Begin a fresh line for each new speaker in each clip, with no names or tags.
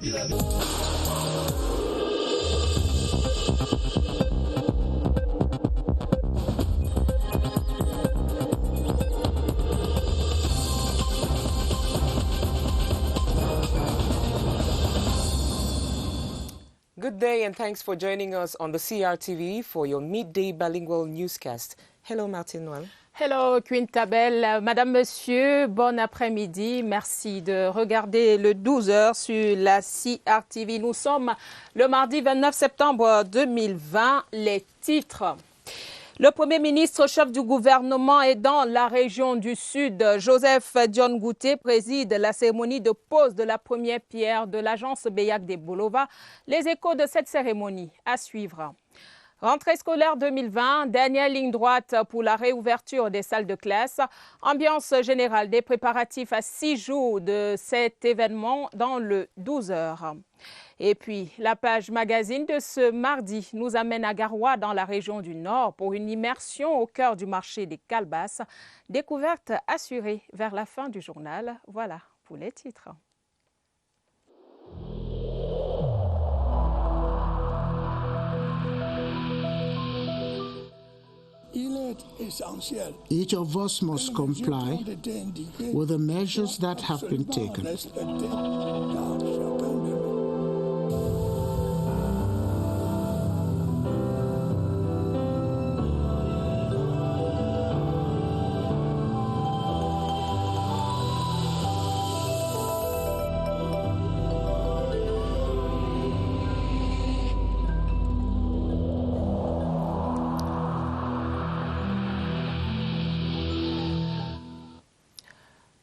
Good day and thanks for joining us on the CRTV for your midday bilingual newscast. Hello Martine Noël.
Hello Quintabel, Madame, Monsieur, bon après-midi. Merci de regarder le 12h sur la CRTV. Nous sommes le mardi 29 septembre 2020. Les titres. Le Premier ministre, chef du gouvernement, est dans la région du Sud. Joseph Dione Ngouté préside la cérémonie de pose de la première pierre de l'agence BEAC de Bolova. Les échos de cette cérémonie à suivre. Rentrée scolaire 2020, dernière ligne droite pour la réouverture des salles de classe. Ambiance générale des préparatifs à 6 jours de cet événement dans le 12h. Et puis, la page magazine de ce mardi nous amène à Garoua, dans la région du Nord, pour une immersion au cœur du marché des calebasses. Découverte assurée vers la fin du journal. Voilà pour les titres.
Each of us must comply with the measures that have been taken.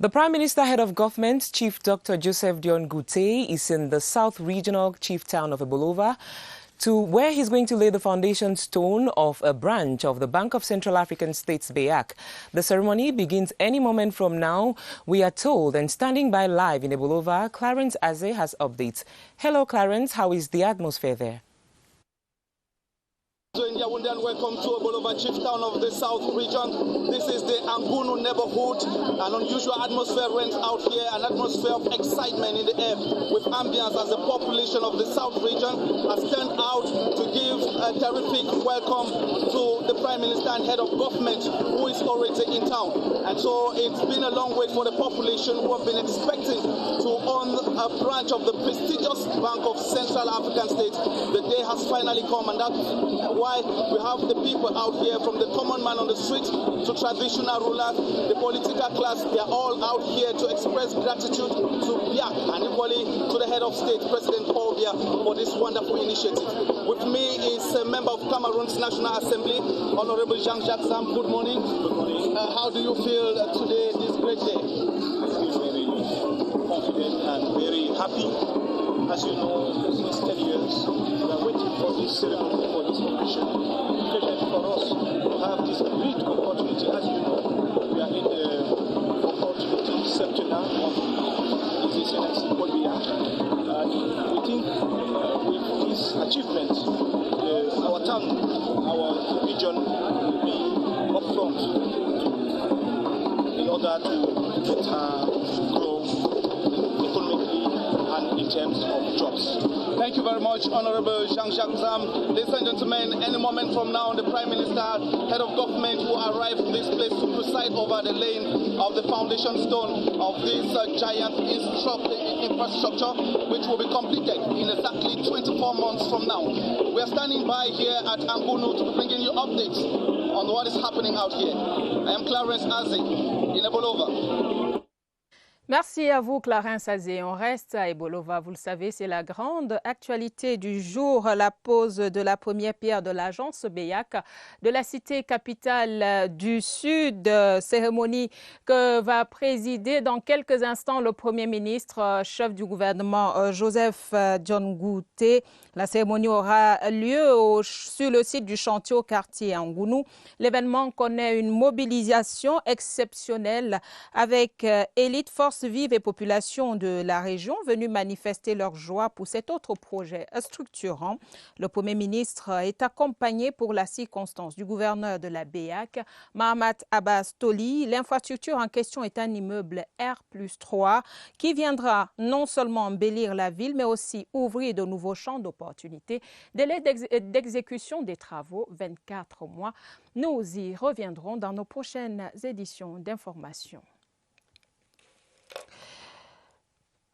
The Prime Minister, Head of Government, Chief Dr. Joseph Dione Ngouté, is in the South Regional Chief Town of Ebolova, where he's going to lay the foundation stone of a branch of the Bank of Central African States, BEAC. The ceremony begins any moment from now, we are told, and standing by live in Ebolova, Clarence Aze has updates. Hello, Clarence. How is the atmosphere there?
And welcome to Ebolova, chief town of the South region. This is the Angunu neighborhood. An unusual atmosphere reigns out here, an atmosphere of excitement in the air with ambience as the population of the South region has turned out to give a terrific welcome to the Prime Minister and Head of Government who is already in town. And so it's been a long wait for the population who have been expecting to own a branch of the prestigious Bank of Central African States. The day has finally come, and that's why we have the people out here, from the common man on the street to traditional rulers, the political class. They are all out here to express gratitude to BEAC and equally to the head of state, President Paul Biya, for this wonderful initiative. With me is a member of Cameroon's National Assembly, Honorable Jean-Jacques Sam. Good morning. Good morning. How do you feel today, this great day?
I feel very confident and very happy. As you know, since 10 years, we are waiting for this ceremony, for this occasion. Especially for us to have this great opportunity. As you know, we are in the opportunity sector now of His Excellency Paul Biya. And we think with this achievement, our town, our region will be upfront in order to get to grow economically and in terms of jobs.
Thank you very much, Honorable Jean-Jacques Zam. Ladies and gentlemen, any moment from now, the Prime Minister, Head of Government, will arrive in this place to preside over the laying of the foundation stone of this giant infrastructure, which will be completed in exactly 24 months from now. We are standing by here at Angunu to be bringing you updates on what is happening out here. I am Clarence Aze in Ebolova.
Merci à vous, Clarence Azé. On reste à Ebolova. Vous le savez, c'est la grande actualité du jour, la pose de la première pierre de l'agence BEAC de la cité capitale du Sud. Cérémonie que va présider dans quelques instants le Premier ministre, chef du gouvernement, Joseph Dione Ngouté. La cérémonie aura lieu sur le site du chantier au quartier Angunu. L'événement connaît une mobilisation exceptionnelle avec Elite Force forces vives et populations de la région venues manifester leur joie pour cet autre projet structurant. Le Premier ministre est accompagné pour la circonstance du gouverneur de la BEAC, Mahamat Abbas Toli. L'infrastructure en question est un immeuble R+3 qui viendra non seulement embellir la ville, mais aussi ouvrir de nouveaux champs d'opportunités. Délai d'exécution des travaux, 24 mois. Nous y reviendrons dans nos prochaines éditions d'information.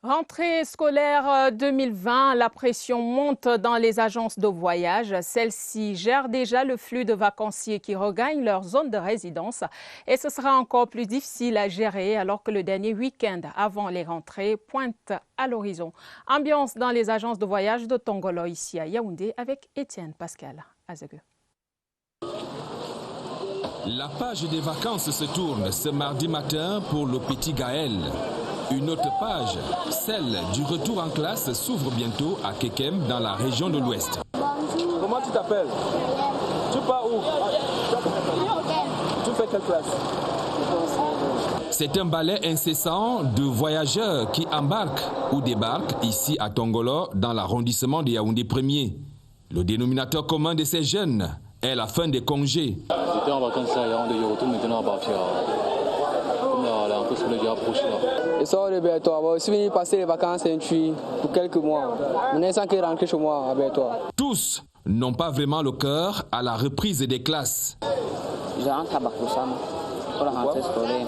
Rentrée scolaire 2020, la pression monte dans les agences de voyage. Celles-ci gèrent déjà le flux de vacanciers qui regagnent leur zone de résidence et ce sera encore plus difficile à gérer alors que le dernier week-end avant les rentrées pointe à l'horizon. Ambiance dans les agences de voyage de Tongolo ici à Yaoundé avec Étienne Pascal Azegueux.
La page des vacances se tourne ce mardi matin pour le petit Gaël. Une autre page, celle du retour en classe, s'ouvre bientôt à Kekem dans la région de l'Ouest.
Comment tu t'appelles? Tu pars où? Tu fais quelle classe?
C'est un balai incessant de voyageurs qui embarquent ou débarquent ici à Tongolo dans l'arrondissement de Yaoundé 1er. Le dénominateur commun de ces jeunes est la fin des congés.
J'étais en vacances à Yaoundé, je retourne maintenant à Bafia. La rentrée scolaire est approchée là.
Je sors de Bertois. Je suis venu passer les vacances pour quelques mois. Maintenant, sans que rentrer chez moi à Bertois.
Tous n'ont pas vraiment le cœur à la reprise des classes.
Je rentre à Bakoussam pour la rentrée scolaire.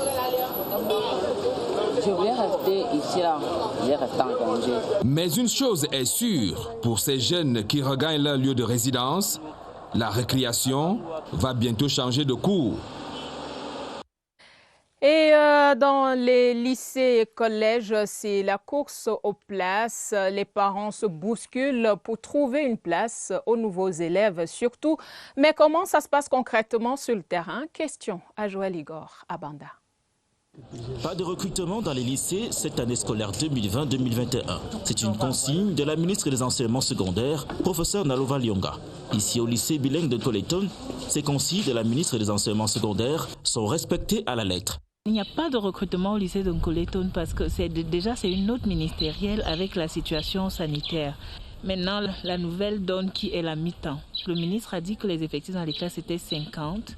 Je voulais rester ici là. Je vais rester en congé.
Mais une chose est sûre, pour ces jeunes qui regagnent leur lieu de résidence, la récréation va bientôt changer de cours.
Et dans les lycées et collèges, c'est la course aux places. Les parents se bousculent pour trouver une place aux nouveaux élèves surtout. Mais comment ça se passe concrètement sur le terrain? Question à Joël Igor à Banda.
Pas de recrutement dans les lycées cette année scolaire 2020-2021. C'est une consigne de la ministre des Enseignements secondaires, professeur Nalova Lyonga. Ici au lycée bilingue de Koleton, ces consignes de la ministre des Enseignements secondaires sont respectées à la lettre.
Il n'y a pas de recrutement au lycée de Nkoleton parce que c'est une note ministérielle avec la situation sanitaire. Maintenant, la nouvelle donne qui est la mi-temps. Le ministre a dit que les effectifs dans les classes étaient 50.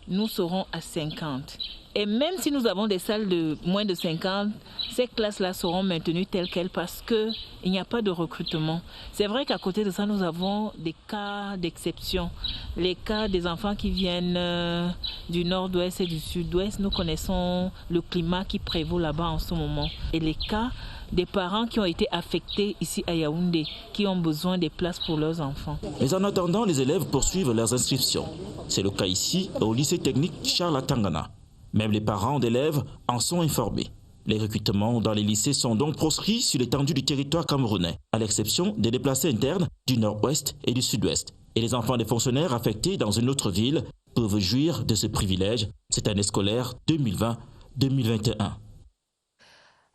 Nous serons à 50. Et même si nous avons des salles de moins de 50, ces classes-là seront maintenues telles quelles parce qu'il n'y a pas de recrutement. C'est vrai qu'à côté de ça, nous avons des cas d'exception. Les cas des enfants qui viennent du nord-ouest et du sud-ouest, nous connaissons le climat qui prévaut là-bas en ce moment. Et les cas des parents qui ont été affectés ici à Yaoundé, qui ont besoin des places pour leurs enfants.
Mais en attendant, les élèves poursuivent leurs inscriptions. C'est le cas ici, au lycée technique Charles Atangana. Même les parents d'élèves en sont informés. Les recrutements dans les lycées sont donc proscrits sur l'étendue du territoire camerounais, à l'exception des déplacés internes du nord-ouest et du sud-ouest. Et les enfants des fonctionnaires affectés dans une autre ville peuvent jouir de ce privilège cette année scolaire 2020-2021.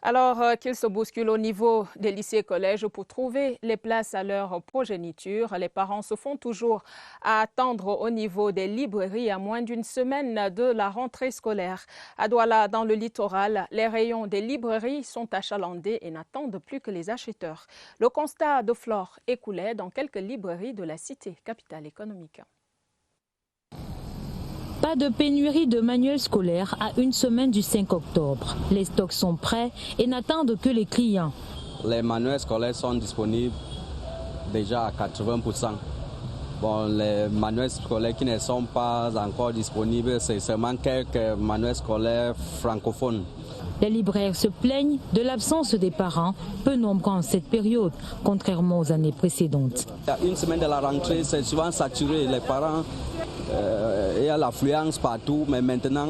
Alors qu'ils se bousculent au niveau des lycées et collèges pour trouver les places à leur progéniture, les parents se font toujours attendre au niveau des librairies à moins d'une semaine de la rentrée scolaire. À Douala, dans le littoral, les rayons des librairies sont achalandés et n'attendent plus que les acheteurs. Le constat de Flore écoulait dans quelques librairies de la cité, capitale économique.
Pas de pénurie de manuels scolaires à une semaine du 5 octobre. Les stocks sont prêts et n'attendent que les clients.
Les manuels scolaires sont disponibles déjà à 80%. Bon, les manuels scolaires qui ne sont pas encore disponibles, c'est seulement quelques manuels scolaires francophones.
Les libraires se plaignent de l'absence des parents, peu nombreux en cette période, contrairement aux années précédentes.
Il y a une semaine de la rentrée, c'est souvent saturé. Les parents, il y a l'affluence partout, mais maintenant,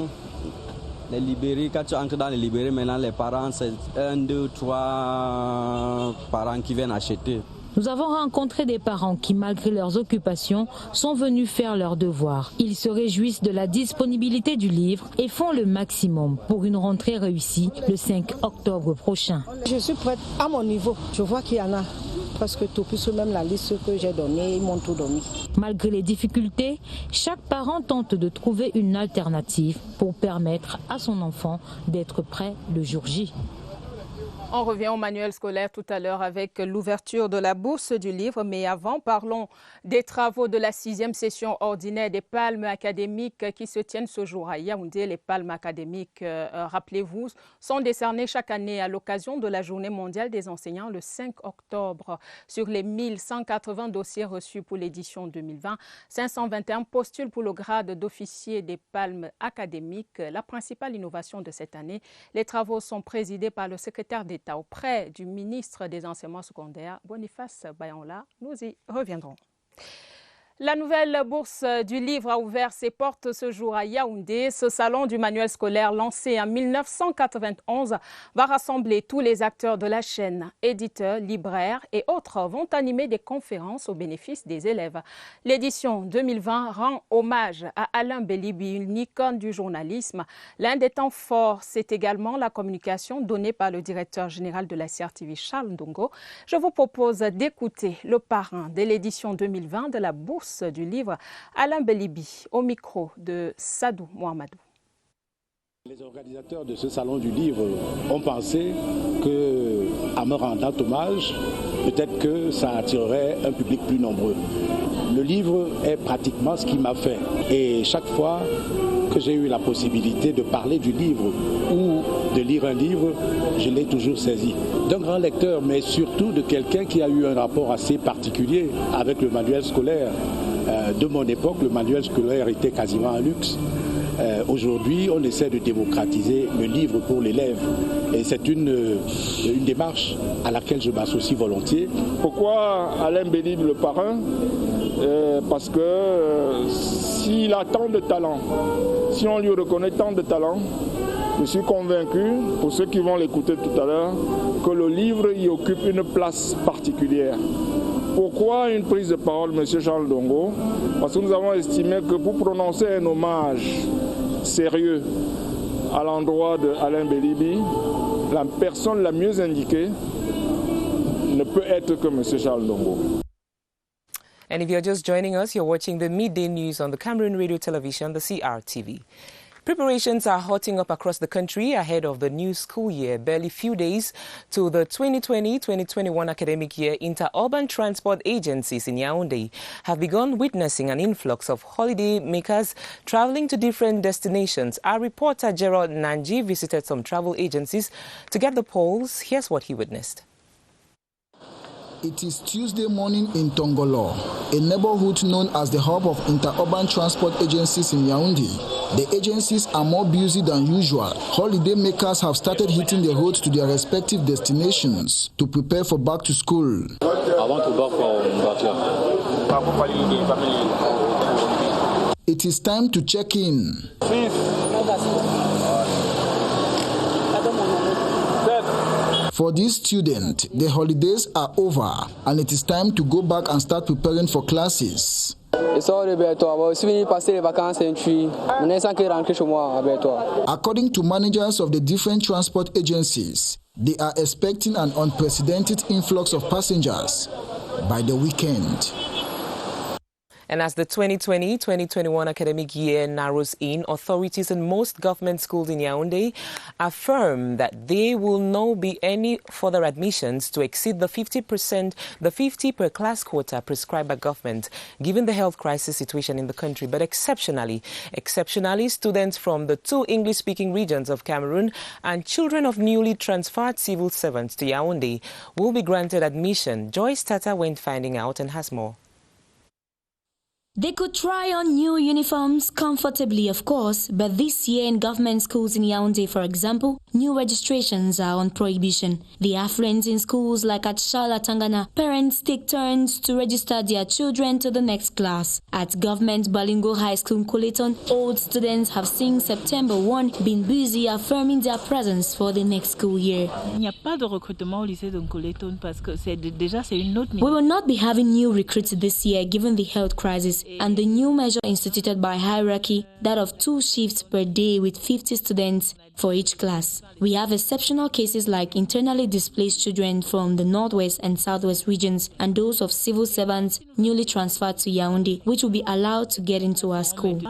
les librairies, quand tu entres dans les librairies, maintenant les parents, c'est 1, 2, 3 parents qui viennent acheter.
Nous avons rencontré des parents qui, malgré leurs occupations, sont venus faire leurs devoirs. Ils se réjouissent de la disponibilité du livre et font le maximum pour une rentrée réussie le 5 octobre prochain.
Je suis prête à mon niveau. Je vois qu'il y en a presque tout, puisque même la liste que j'ai donnée, ils m'ont tout donné.
Malgré les difficultés, chaque parent tente de trouver une alternative pour permettre à son enfant d'être prêt le jour J.
On revient au manuel scolaire tout à l'heure avec l'ouverture de la bourse du livre. Mais avant, parlons des travaux de la 6e session ordinaire des palmes académiques qui se tiennent ce jour à Yaoundé. Les palmes académiques, rappelez-vous, sont décernées chaque année à l'occasion de la Journée mondiale des enseignants le 5 octobre. Sur les 1180 dossiers reçus pour l'édition 2020, 521 postulent pour le grade d'officier des palmes académiques. La principale innovation de cette année, les travaux sont présidés par le secrétaire d'État auprès du ministre des Enseignements secondaires, Boniface Bayonla. Nous y reviendrons. La nouvelle bourse du livre a ouvert ses portes ce jour à Yaoundé. Ce salon du manuel scolaire lancé en 1991 va rassembler tous les acteurs de la chaîne. Éditeurs, libraires et autres vont animer des conférences au bénéfice des élèves. L'édition 2020 rend hommage à Alain Belibi, une icône du journalisme. L'un des temps forts, c'est également la communication donnée par le directeur général de la CRTV, Charles Ndongo. Je vous propose d'écouter le parrain de l'édition 2020 de la bourse du livre, Alain Belibi, au micro de Sadou Mohamedou.
Les organisateurs de ce salon du livre ont pensé qu'en me rendant hommage, peut-être que ça attirerait un public plus nombreux. Le livre est pratiquement ce qui m'a fait. Et chaque fois que j'ai eu la possibilité de parler du livre ou de lire un livre, je l'ai toujours saisi. D'un grand lecteur, mais surtout de quelqu'un qui a eu un rapport assez particulier avec le manuel scolaire. De mon époque, le manuel scolaire était quasiment un luxe. Aujourd'hui, on essaie de démocratiser le livre pour l'élève. Et c'est une démarche à laquelle je m'associe volontiers.
Pourquoi Alain Belibi le parrain? Parce que s'il a tant de talent, si on lui reconnaît tant de talent, je suis convaincu, pour ceux qui vont l'écouter tout à l'heure, que le livre y occupe une place particulière. Pourquoi une prise de parole, M. Charles Ndongo? Parce que nous avons estimé que pour prononcer un hommage sérieux à l'endroit d'Alain Belibi, la personne la mieux indiquée ne peut être que M. Charles Ndongo.
And if you're just joining us, you're watching the midday news on the Cameroon Radio Television, the CRTV. Preparations are hotting up across the country ahead of the new school year. Barely few days to the 2020-2021 academic year, interurban transport agencies in Yaoundé have begun witnessing an influx of holiday makers traveling to different destinations. Our reporter Gerald Nanji visited some travel agencies to get the polls. Here's what he witnessed.
It is Tuesday morning in Tongolo, a neighborhood known as the hub of interurban transport agencies in Yaoundé. The agencies are more busy than usual. Holiday makers have started hitting the roads to their respective destinations to prepare for back to school. It is time to check in. For this student, the holidays are over and it is time to go back and start preparing for classes. According to managers of the different transport agencies, they are expecting an unprecedented influx of passengers by the weekend.
And as the 2020-2021 academic year narrows in, authorities in most government schools in Yaoundé affirm that there will not be any further admissions to exceed the 50 per class quota prescribed by government, given the health crisis situation in the country. But exceptionally, students from the two English-speaking regions of Cameroon and children of newly transferred civil servants to Yaoundé will be granted admission. Joyce Tata went finding out and has more.
They could try on new uniforms comfortably, of course, but this year in government schools in Yaoundé, for example, new registrations are on prohibition. The affluent in schools like at Shala Tangana, parents take turns to register their children to the next class. At government Balingo High School Koleton, old students have since September 1 been busy affirming their presence for the next school year.
Il n'y a pas de recrutement au lycée de Koleton parce que c'est une autre.
We will not be having new recruits this year given the health crisis. and the new measure instituted by hierarchy, that of 2 shifts per day with 50 students for each class. We have exceptional cases like internally displaced children from the northwest and southwest regions and those of civil servants newly transferred to Yaoundé, which will be allowed to get into our school.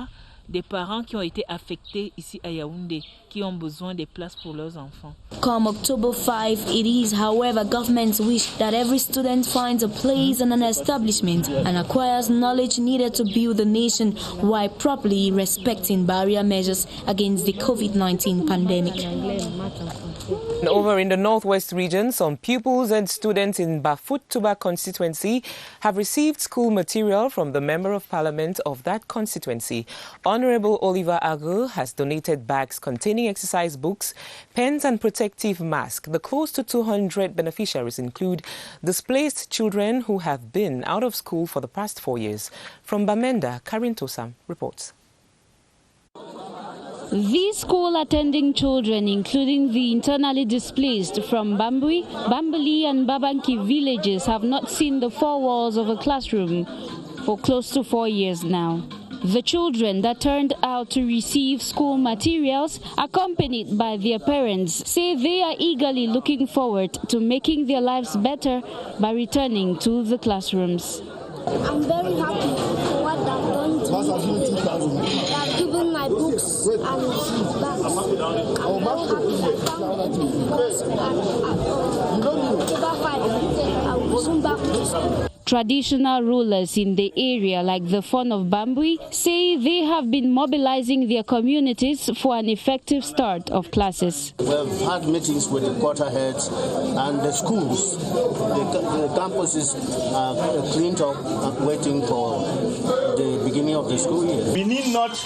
Des parents qui ont été affectés ici à Yaoundé, qui ont besoin de places pour leurs enfants.
Come October 5, it is, however, government's wish that every student finds a place in an establishment and acquires knowledge needed to build the nation while properly respecting barrier measures against the COVID-19 pandemic.
Over in the northwest region, some pupils and students in Bafut Tuba constituency have received school material from the Member of Parliament of that constituency. Honorable Oliver Agul has donated bags containing exercise books, pens and protective masks. The close to 200 beneficiaries include displaced children who have been out of school for the past 4 years. From Bamenda, Karin Tosam reports.
These school-attending children, including the internally displaced from Bambui, Bambali and Babanki villages, have not seen the 4 walls of a classroom for close to 4 years now. The children that turned out to receive school materials, accompanied by their parents, say they are eagerly looking forward to making their lives better by returning to the classrooms.
I'm very happy for what they've done to me. They've given my books and bags. I'm very happy that I found books and I will soon back to school.
Traditional rulers in the area, like the Fon of Bambui, say they have been mobilizing their communities for an effective start of classes.
We've had meetings with the quarter heads and the schools. The campuses are cleaned up and waiting for the beginning of the school year.
We need not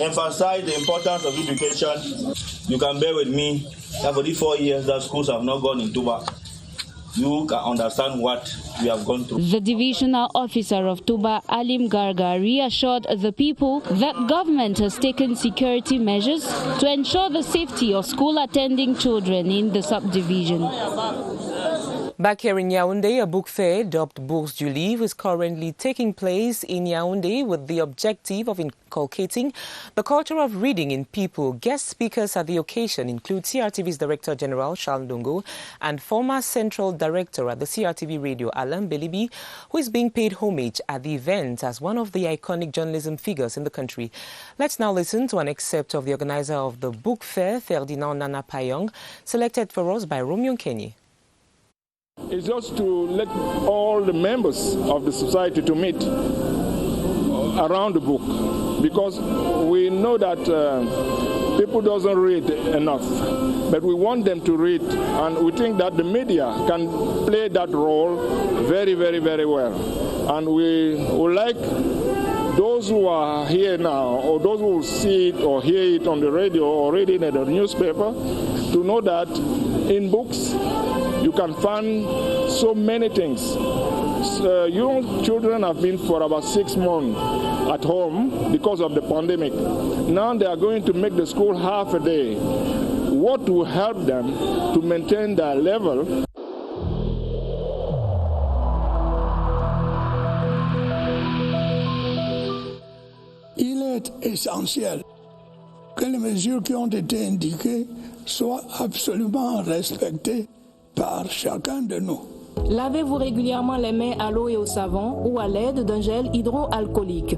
emphasize the importance of education. You can bear with me that for these 4 years that schools have not gone into Tuba. You can understand what we have gone through.
The divisional officer of Tuba, Alim Garga, reassured the people that government has taken security measures to ensure the safety of school-attending children in the subdivision.
Back here in Yaoundé, a book fair dubbed Bourse du Livre is currently taking place in Yaoundé with the objective of inculcating the culture of reading in people. Guest speakers at the occasion include CRTV's Director General Charles Ndongo and former Central Director at the CRTV Radio Alain Belibi, who is being paid homage at the event as one of the iconic journalism figures in the country. Let's now listen to an excerpt of the organizer of the book fair, Ferdinand Nana Payong, selected for us by Romeo Kenny.
It's just to let all the members of the society to meet around the book, because we know that people doesn't read enough, but we want them to read, and we think that the media can play that role very, very, very well. And we would like those who are here now, or those who will see it or hear it on the radio or read it in the newspaper, to know that in books you can find so many things. Young children have been for about 6 months at home because of the pandemic. Now they are going to make the school half a day. What will help them to maintain their level?
Il est essentiel que les mesures qui ont été indiquées soient absolument respectées par chacun de nous.
Lavez-vous régulièrement les mains à l'eau et au savon ou à l'aide d'un gel hydroalcoolique.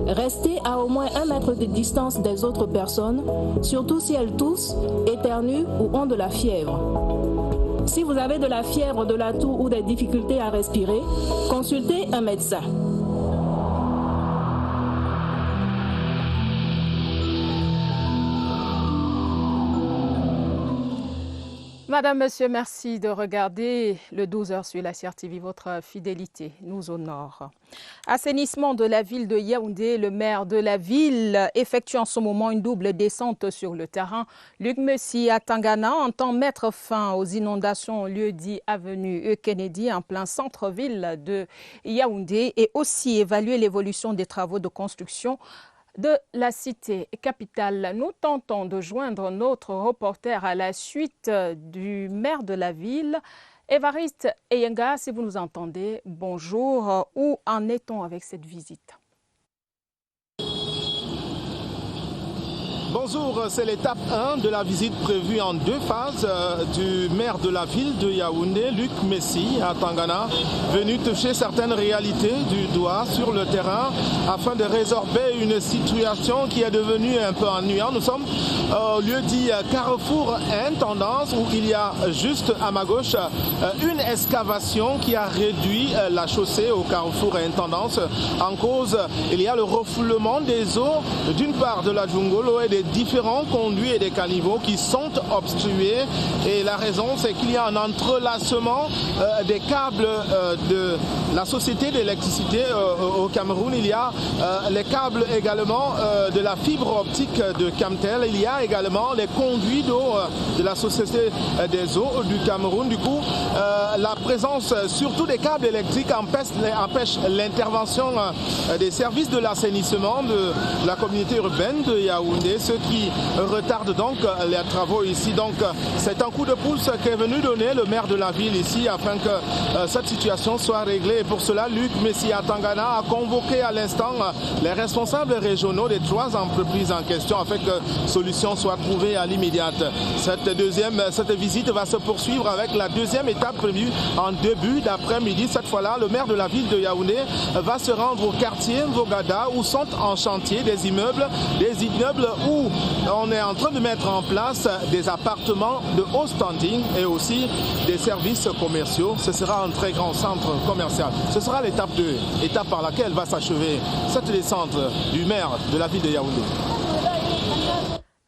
Restez à au moins 1 mètre de distance des autres personnes, surtout si elles toussent, éternuent ou ont de la fièvre. Si vous avez de la fièvre, de la toux ou des difficultés à respirer, consultez un médecin.
Madame, Monsieur, merci de regarder le 12h sur la CRTV. Votre fidélité nous honore. Assainissement de la ville de Yaoundé. Le maire de la ville effectue en ce moment une double descente sur le terrain. Luc Messi à Tangana entend mettre fin aux inondations au lieu dit avenue Kennedy en plein centre-ville de Yaoundé et aussi évaluer l'évolution des travaux de construction de la cité capitale. Nous tentons de joindre notre reporter à la suite du maire de la ville, Évariste Eyenga. Si vous nous entendez, bonjour. Où en est-on avec cette visite ?
Bonjour, c'est l'étape 1 de la visite prévue en 2 phases du maire de la ville de Yaoundé, Luc Messi, à Tangana, venu toucher certaines réalités du doigt sur le terrain afin de résorber une situation qui est devenue un peu ennuyante. Nous sommes au lieu dit Carrefour Intendance où il y a juste à ma gauche une excavation qui a réduit la chaussée au Carrefour Intendance. En cause, il y a le refoulement des eaux d'une part de la Djungolo et des différents conduits et des caniveaux qui sont obstrués. Et la raison, c'est qu'il y a un entrelacement des câbles de la société d'électricité au Cameroun. Il y a les câbles également de la fibre optique de Camtel. Il y a également les conduits d'eau de la société des eaux du Cameroun. Du coup, la présence surtout des câbles électriques empêche l'intervention des services de l'assainissement de la communauté urbaine de Yaoundé, ce qui retarde donc les travaux ici. Donc c'est un coup de pouce qu'est venu donner le maire de la ville ici afin que cette situation soit réglée. Et pour cela, Luc Messi à Tangana a convoqué à l'instant les responsables régionaux des 3 entreprises en question afin que solution soit trouvée à l'immédiate. Cette visite va se poursuivre avec la 2e étape prévue en début d'après-midi. Cette fois-là, le maire de la ville de Yaoundé va se rendre au quartier Vogada où sont en chantier des immeubles où on est en train de mettre en place des appartements de haut standing et aussi des services commerciaux. Ce sera un très grand centre commercial. Ce sera l'étape 2, étape par laquelle va s'achever cette descente du maire de la ville de Yaoundé.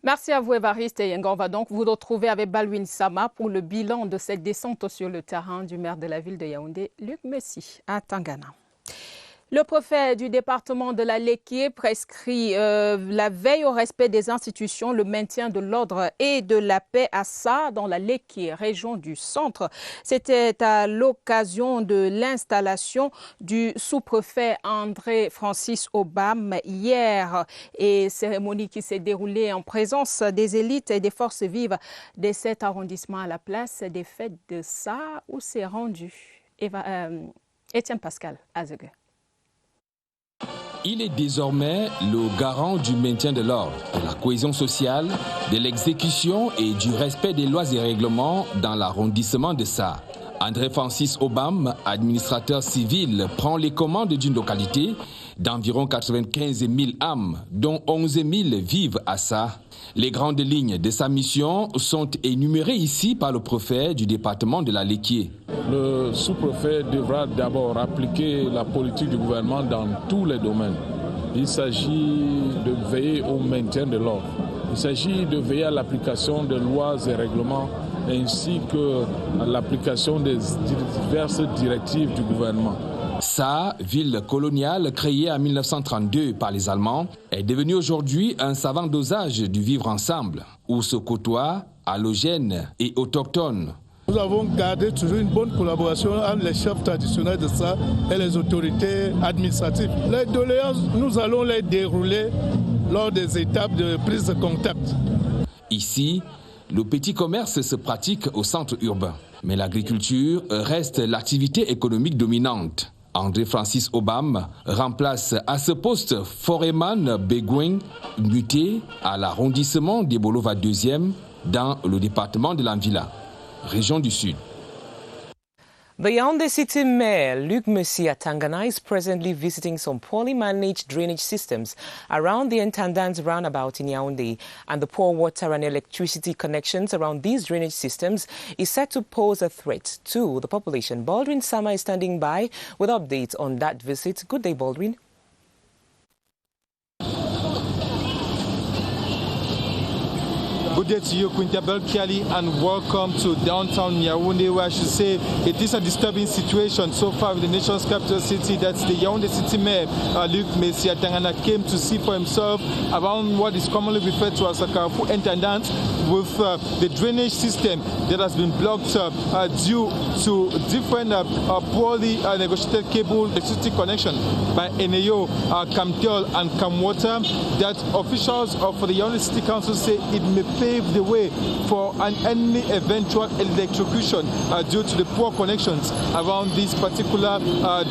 Merci à vous, Évariste et on va donc vous retrouver avec Balwin Sama pour le bilan de cette descente sur le terrain du maire de la ville de Yaoundé, Luc Messi, à Tangana. Le préfet du département de la Léquié prescrit la veille au respect des institutions, le maintien de l'ordre et de la paix à Ça, dans la Léquié, région du centre. C'était à l'occasion de l'installation du sous-préfet André Francis Obam hier, et cérémonie qui s'est déroulée en présence des élites et des forces vives de cet arrondissement à la place des fêtes de Ça, où s'est rendu Étienne Pascal Azegue.
Il est désormais le garant du maintien de l'ordre, de la cohésion sociale, de l'exécution et du respect des lois et règlements dans l'arrondissement de Ça. André Francis Obam, administrateur civil, prend les commandes d'une localité d'environ 95 000 âmes, dont 11 000 vivent à Ça. Les grandes lignes de sa mission sont énumérées ici par le préfet du département de la Léquié.
Le sous-préfet devra d'abord appliquer la politique du gouvernement dans tous les domaines. Il s'agit de veiller au maintien de l'ordre. Il s'agit de veiller à l'application des lois et règlements ainsi que à l'application des diverses directives du gouvernement.
Ça, ville coloniale créée en 1932 par les Allemands, est devenue aujourd'hui un savant dosage du vivre ensemble, où se côtoient allogènes et autochtones.
Nous avons gardé toujours une bonne collaboration entre les chefs traditionnels de Ça et les autorités administratives. Les doléances, nous allons les dérouler lors des étapes de prise de contact.
Ici, le petit commerce se pratique au centre urbain, mais l'agriculture reste l'activité économique dominante. André Francis Obam remplace à ce poste Foreman Begouin, muté à l'arrondissement des Bolova 2e dans le département de l'Anvila, région du Sud.
The Yaoundé City Mayor, Luc Messi at Tangana, is presently visiting some poorly managed drainage systems around the Intendant's roundabout in Yaoundé, and the poor water and electricity connections around these drainage systems is set to pose a threat to the population. Baldwin Sama is standing by with updates on that visit. Good day, Baldwin.
Good day to you, Quintabel Kiali, and welcome to downtown Yaoundé, where I should say it is a disturbing situation so far with the nation's capital city. That's the Yaoundé City Mayor, Luc Messi at Tangana, came to see for himself around what is commonly referred to as a Carrefour Intendant, with the drainage system that has been blocked due to different poorly negotiated cable electricity connection by Eneyo, Camtel and Camwater, that officials of the Yaoundé City Council say it may pave the way for any eventual electrocution due to the poor connections around these particular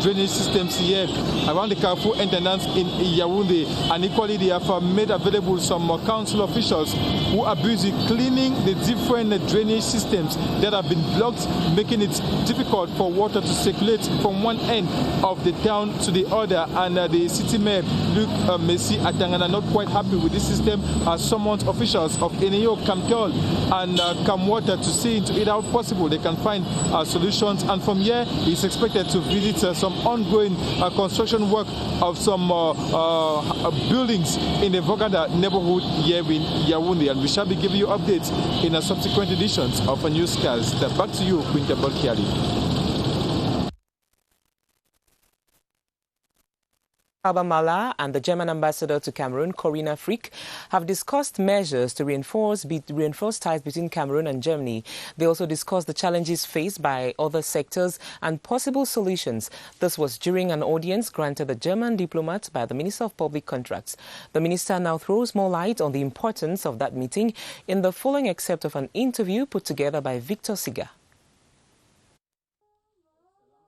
drainage systems here around the Carrefour Intendance in Yaoundé. And equally, they have made available some council officials who are busy cleaning the different drainage systems that have been blocked, making it difficult for water to circulate from one end of the town to the other. And the city mayor, Luc Messi Atangana, not quite happy with this system, has summoned officials of Eneyo, Camtel and Camwater to see into it how possible they can find solutions. And from here, he's expected to visit some ongoing construction work of some buildings in the Vogada neighborhood here in Yaoundé. And we shall be giving you updates in subsequent editions of a newscast. Back to you, Quinta Bolkiali.
Mala and the German ambassador to Cameroon, Corinna Frick, have discussed measures to reinforce ties between Cameroon and Germany. They also discussed the challenges faced by other sectors and possible solutions. This was during an audience granted the German diplomat by the Minister of Public Contracts. The minister now throws more light on the importance of that meeting in the following excerpt of an interview put together by Victor Siga.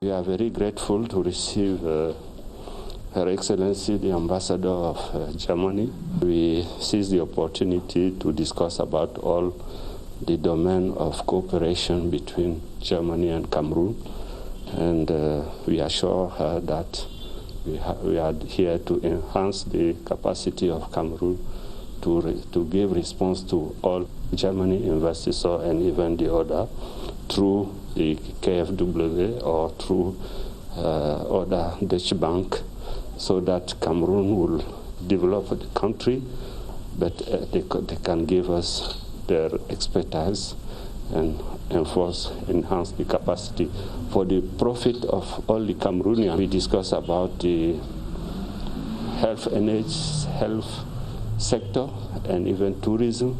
We are very grateful to receive Her Excellency, the Ambassador of Germany. We seize the opportunity to discuss about all the domain of cooperation between Germany and Cameroon. And we assure her that we are here to enhance the capacity of Cameroon to give response to all Germany investors and even the other through the KfW or through other Dutch bank, so that Cameroon will develop the country, but they can give us their expertise and enhance the capacity for the profit of all the Cameroonians. We discuss about the health sector and even tourism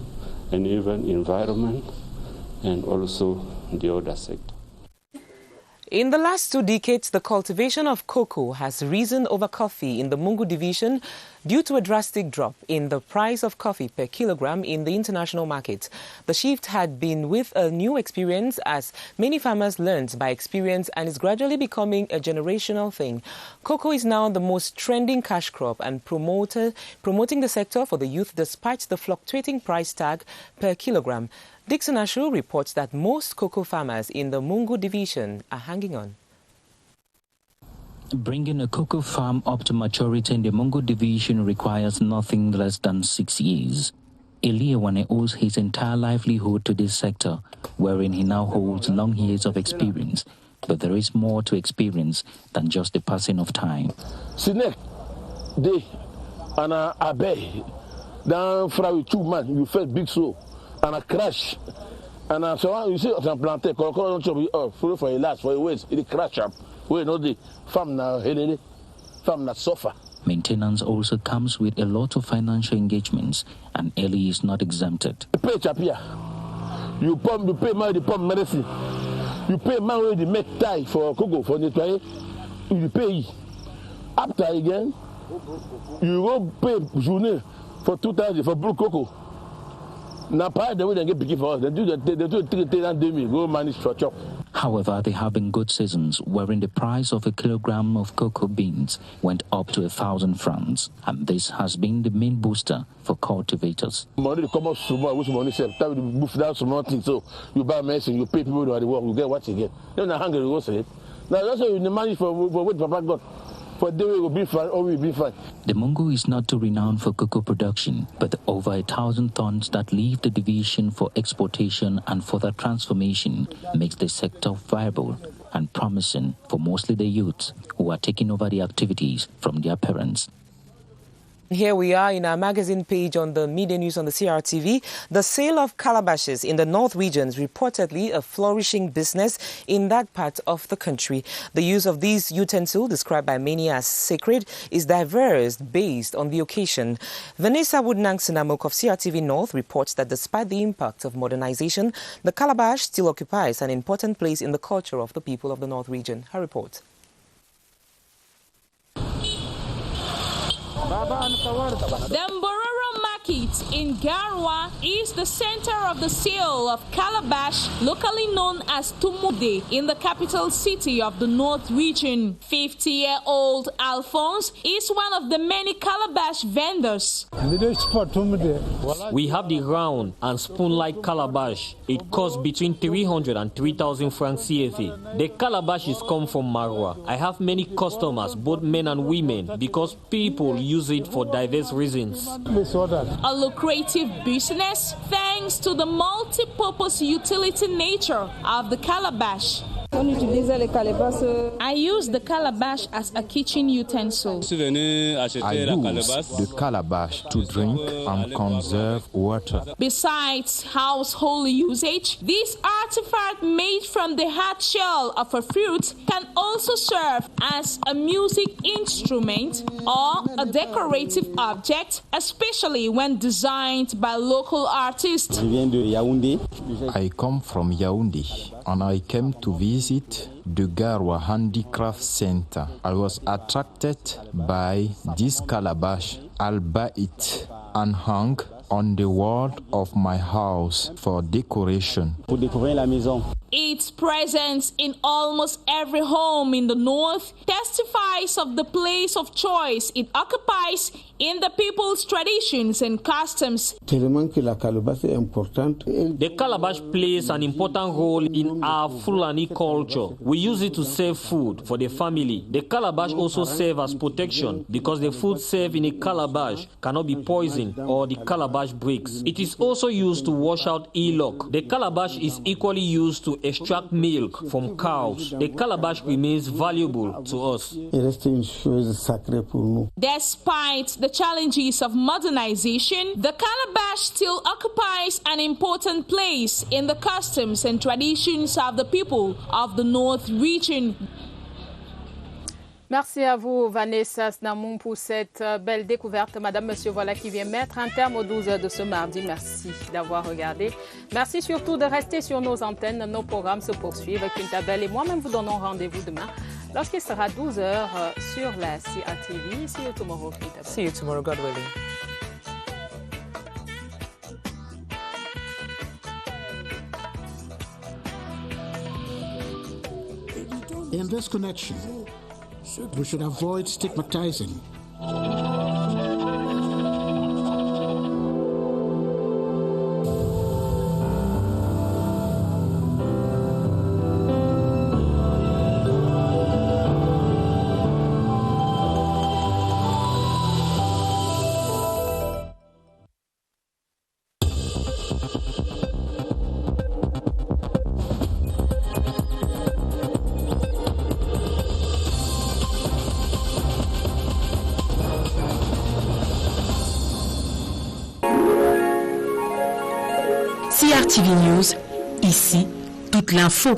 and even environment and also the other sector.
In the last 2 decades, the cultivation of cocoa has risen over coffee in the Mungu division due to a drastic drop in the price of coffee per kilogram in the international market. The shift had been with a new experience, as many farmers learned by experience, and is gradually becoming a generational thing. Cocoa is now the most trending cash crop and promoting the sector for the youth despite the fluctuating price tag per kilogram. Dixon Ashu reports that most cocoa farmers in the Mungu division are hanging on.
Bringing a cocoa farm up to maturity in the Mungu division requires nothing less than 6 years. Eliawane owes his entire livelihood to this sector, wherein he now holds long years of experience. But there is more to experience than just the passing of time.
Sinek, day, and a bay, down from 2 months, you felt big slow. And a crash, and so you see, I'm planted. Follow for a last for a ways. It crash up. We know the farm now, farm not suffer.
Maintenance also comes with a lot of financial engagements, and Eli is not exempted.
You pay chapia, you pay money, the pump medicine, you pay money the make tie for cocoa for the try, you pay. After again, you go pay journée for 2,000 for blue cocoa. However,
there have been good seasons wherein the price of a kilogram of cocoa beans went up to 1,000 francs, and this has been the main booster for cultivators.
Money come up small, which money sell. Time to move down small things, so you buy medicine, you pay people to the work, you get what you get. Then the hunger goes it. Now that's why you manage for what Papa got. For the way will be fine, or will be fine.
The Mungu is not too renowned for cocoa production, but the over 1,000 tons that leave the division for exportation and further transformation makes the sector viable and promising for mostly the youths who are taking over the activities from their parents.
Here we are in our magazine page on the media news on the CRTV. The sale of calabashes in the North region is reportedly a flourishing business in that part of the country. The use of these utensils, described by many as sacred, is diverse based on the occasion. Vanessa Woodnang-Sinamok of CRTV North reports that despite the impact of modernization, the calabash still occupies an important place in the culture of the people of the North region. Her report.
The Mbororo Market in Garwa is the center of the sale of calabash, locally known as Tumude, in the capital city of the North region. 50-year-old Alphonse is one of the many calabash vendors.
We have the round and spoon-like calabash. It costs between 300 and 3,000 francs CFA. The calabash is come from Marwa. I have many customers, both men and women, because people use it for diverse reasons.
A lucrative business thanks to the multi-purpose utility nature of the calabash. I use the calabash as a kitchen utensil.
I use the calabash to drink and conserve water.
Besides household usage, this artifact made from the hard shell of a fruit can also serve as a music instrument or a decorative object, especially when designed by local artists.
I come from Yaoundé and I came to visit the Garwa Handicraft Center. I was attracted by this calabash. I'll buy it and hang on the wall of my house for decoration.
Its presence in almost every home in the north testifies of the place of choice it occupies in the people's traditions and customs.
The calabash plays an important role in our Fulani culture. We use it to serve food for the family. The calabash also serves as protection because the food served in a calabash cannot be poisoned or the calabash breaks. It is also used to wash out ill-luck. The calabash is equally used to extract milk from cows. The calabash remains valuable to us.
Despite the challenges of modernization, the calabash still occupies an important place in the customs and traditions of the people of the North region.
Merci à vous, Vanessa Snamoum, pour cette belle découverte. Madame, monsieur, voilà qui vient mettre un terme aux 12 heures de ce mardi. Merci d'avoir regardé. Merci surtout de rester sur nos antennes. Nos programmes se poursuivent. Quintabel et moi-même vous donnons rendez-vous demain lorsqu'il sera 12 heures sur la CRTV. See you tomorrow, Quintabel.
See you tomorrow, God willing.
In this connection, we should avoid stigmatizing.
CRTV News, ici, toute l'info.